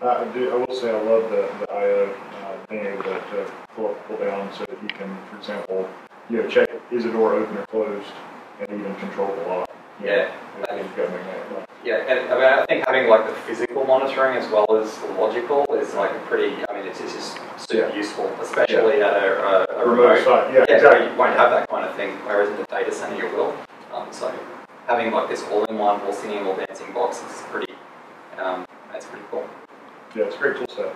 I do. I will say I love the IO being able to pull down so that you can, for example, check is the door open or closed, and even control the lock. Yeah. You've got to make that. Yeah, and I think having like the physical monitoring as well as the logical is like a pretty. I mean, it's just super useful, especially at a remote site. Yeah, exactly. exactly. You won't have that kind of thing, whereas in the data center you will. So having like this all-in-one, all singing, all dancing box is pretty. That's pretty cool. Yeah, it's a great tool set.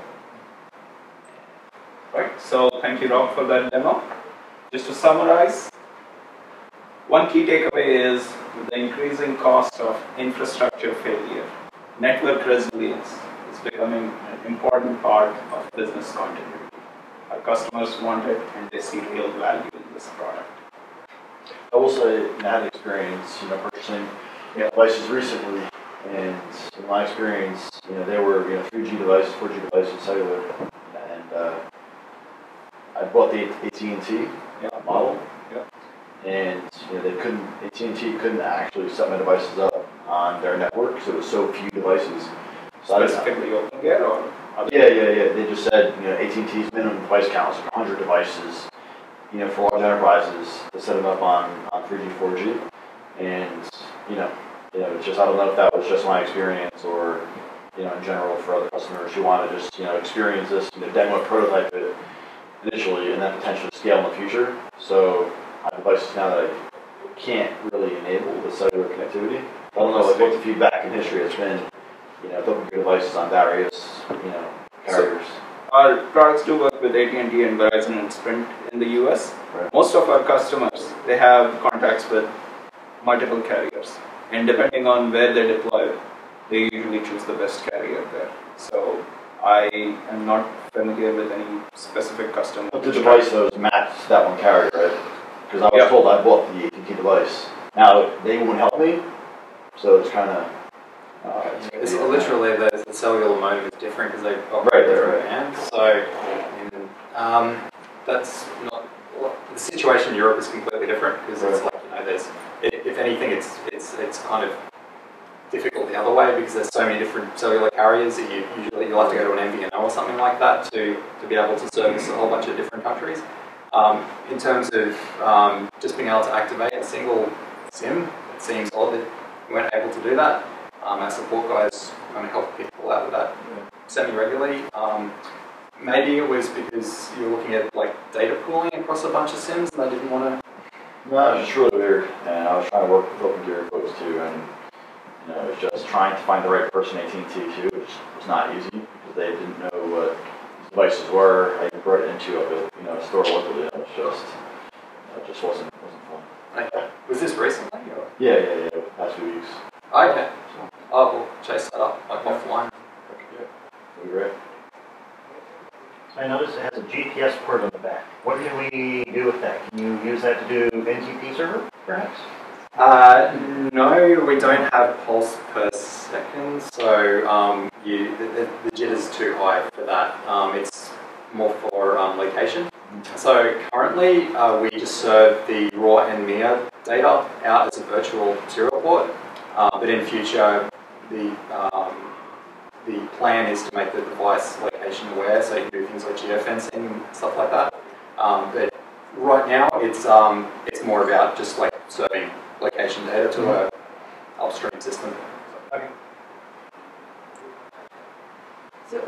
Right. So thank you, Rob, for that demo. Just to summarize, one key takeaway is the increasing cost of infrastructure failure. Network resilience is becoming an important part of business continuity. Our customers want it and they see real value in this product. I will say, I had experience, purchasing devices recently, and in my experience, they were 3G devices, 4G devices, cellular, and I bought the AT&T model, and AT&T couldn't actually set my devices up on their network, so it was so few devices. So specifically Opengear or other? Yeah. They just said AT&T's minimum device count is like 100 devices. For large enterprises to set them up on 3G, 4G, and it's just, I don't know if that was just my experience or in general for other customers who want to just experience this, demo and prototype it initially, and then potentially scale in the future. So I have devices now that I can't really enable the cellular connectivity. I don't know what the feedback in history has been. Opengear devices on various carriers. Our products do work with AT&T and Verizon and Sprint in the US. Right. Most of our customers, they have contracts with multiple carriers. And depending on where they deploy, they usually choose the best carrier there. So I am not familiar with any specific customer. But the device though is matched that one carrier, right? Because I was told I bought the AT&T device. Now they wouldn't help me, so it's kind of. It's literally the cellular modem is different because they operate different bands. So that's not the situation in Europe is completely different because it's like there's if anything it's kind of difficult the other way because there's so many different cellular carriers that you'll have to go to an MVNO or something like that to be able to service a whole bunch of different countries. In terms of just being able to activate a single SIM, it seems odd that we weren't able to do that. Our support guys kind of help people out with that semi-regularly. Maybe it was because you're looking at like data pooling across a bunch of SIMs and they didn't want to. No, it was just really weird, and I was trying to work with Opengear folks too, and it was just trying to find the right person at AT&T too, which was not easy because they didn't know what these devices were. I even brought it into a store locally, and it just wasn't fun. Okay. Was this recently? Or? Yeah. Past few weeks. Okay. Oh, we'll chase that up like offline. Yeah, that'd be great. I noticed it has a GPS port on the back. What can we do with that? Can you use that to do NTP server, perhaps? No, we don't have pulse per second, so the jitter's too high for that. It's more for location. So currently we just serve the raw and MIA data out as a virtual serial port, but in future the plan is to make the device location aware, so you can do things like geofencing and stuff like that. But right now it's more about just like serving location data to a upstream system. Okay. So,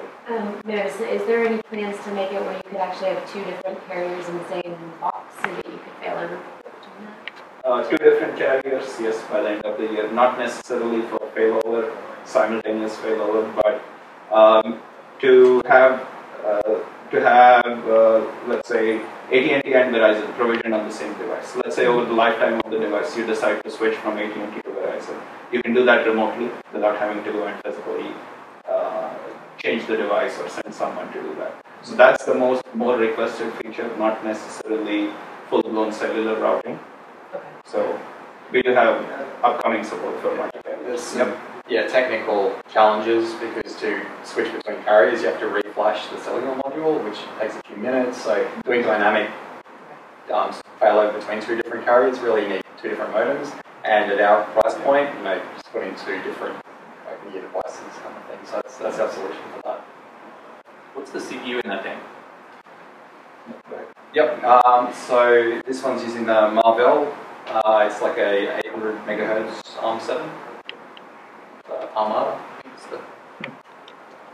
Meredith, is there any plans to make it where you could actually have two different carriers in the same box so that you could fail over between that? Two different carriers, yes, by the end of the year. Not necessarily for failover, simultaneous failover, but to have let's say AT&T and Verizon provision on the same device. Let's say over the lifetime of the device, you decide to switch from AT&T to Verizon. You can do that remotely without having to go and physically change the device or send someone to do that. So that's the more requested feature, not necessarily full-blown cellular routing. Okay. So we do have upcoming support for There's technical challenges because to switch between carriers you have to reflash the cellular module, which takes a few minutes. So doing dynamic failover between two different carriers really need two different modems, and at our price point, just putting two different Opengear devices kind of thing. So that's our solution for that. What's the CPU in that thing? Yep. So this one's using the Marvell. It's like a 800 megahertz ARM7. Armada.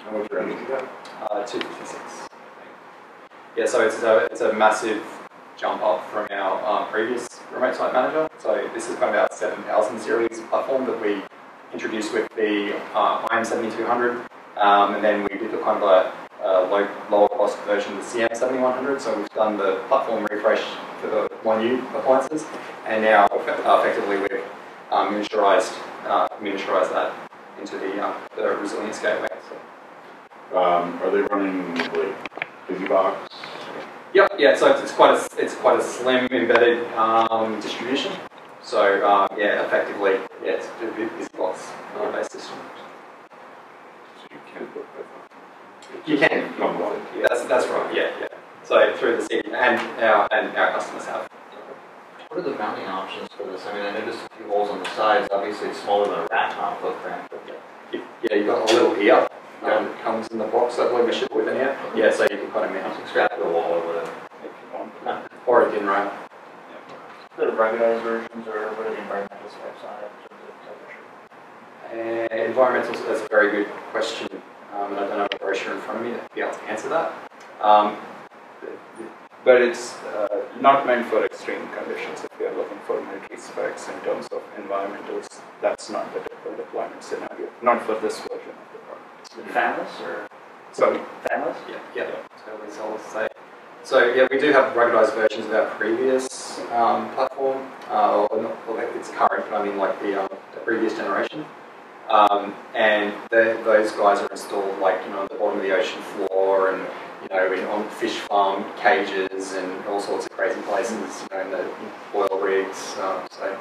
How much RAM is that? 256. Yeah, so it's a massive jump up from our previous remote site manager. So this is kind of our 7000 series platform that we introduced with the IM7200, and then we did the kind of a lower cost version of the CM7100. So we've done the platform refresh for the 1U appliances, and now effectively we've miniaturized that into the resilience gateway. So. Are they running like BusyBox? Yep, yeah. So it's quite a slim embedded distribution. So yeah, effectively, yeah, it's a BusyBox based system. So you can put You can. Yeah, that's right. Yeah, yeah. So through the city and our customers have. What are the mounting options for this? I mean, I noticed a few holes on the sides. Obviously, it's smaller than a rack mount footprint. But Yeah, you've got a little ear. Comes in the box, I believe we ship with an ear. Yeah, so you can kind of mount it's strapped to the wall or whatever. if you want. or a DIN rail. The ruggedized versions, or what are the environmental specs on it in terms of temperature? Environmental, that's a very good question, and I don't have a brochure in front of me to be able to answer that. But it's not meant for extreme conditions. If you're looking for military specs in terms of environmentals, that's not the typical deployment scenario. Not for this version of the product. Is it fanless or Sorry? fanless? Yeah, totally solid state. So yeah, we do have ruggedized versions of our previous platform, or it's current, but I mean like the previous generation. And those guys are installed like at the bottom of the ocean floor, and on fish farm cages and all sorts of crazy places, in the oil rigs. So